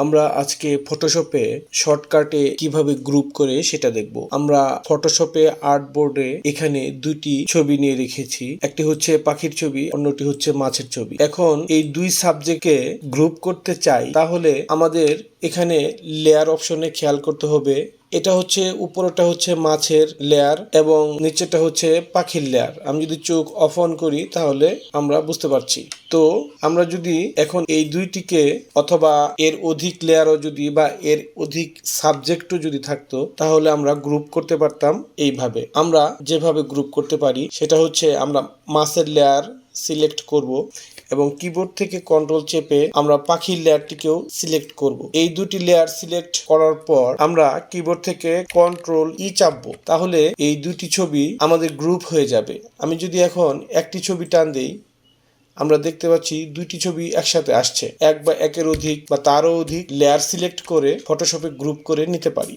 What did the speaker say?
আমরা আজকে ফটোশপে শর্টকাটে কিভাবে গ্রুপ করে সেটা দেখব। আমরা ফটোশপে আর্টবোর্ডে এখানে দুটি ছবি নিয়ে রেখেছি, একটি হচ্ছে পাখির ছবি, অন্যটি হচ্ছে মাছের ছবি। এখন এই দুই সাবজেক্টকে গ্রুপ করতে চাই, তাহলে আমাদের এখানে লেয়ার অপশনে খেয়াল করতে হবে। এটা হচ্ছে উপরটা হচ্ছে মাছের লেয়ার এবং নিচেটা হচ্ছে পাখির লেয়ার। আমি যদি চোখ অফ অন করি তাহলে আমরা বুঝতে পারছি। তো আমরা যদি এখন এই দুইটিকে অথবা এর অধিক লেয়ারও যদি বা এর অধিক সাবজেক্টও যদি থাকতো তাহলে আমরা গ্রুপ করতে পারতাম এইভাবে। আমরা যেভাবে গ্রুপ করতে পারি সেটা হচ্ছে আমরা মাছের লেয়ার সিলেক্ট করব এবং কিবোর্ড থেকে কন্ট্রোল চেপে আমরা পাখির লেয়ারটিকেও সিলেক্ট করব। এই দুটি লেয়ার সিলেক্ট করার পর আমরা কিবোর্ড থেকে কন্ট্রোল ই চাপবো, তাহলে এই দুটি ছবি আমাদের গ্রুপ হয়ে যাবে। আমি যদি এখন একটি ছবি টান দেই, আমরা দেখতে পাচ্ছি দুইটি ছবি একসাথে আসছে। এক বা একের অধিক বা তারও অধিক লেয়ার সিলেক্ট করে ফটোশপে গ্রুপ করে নিতে পারি।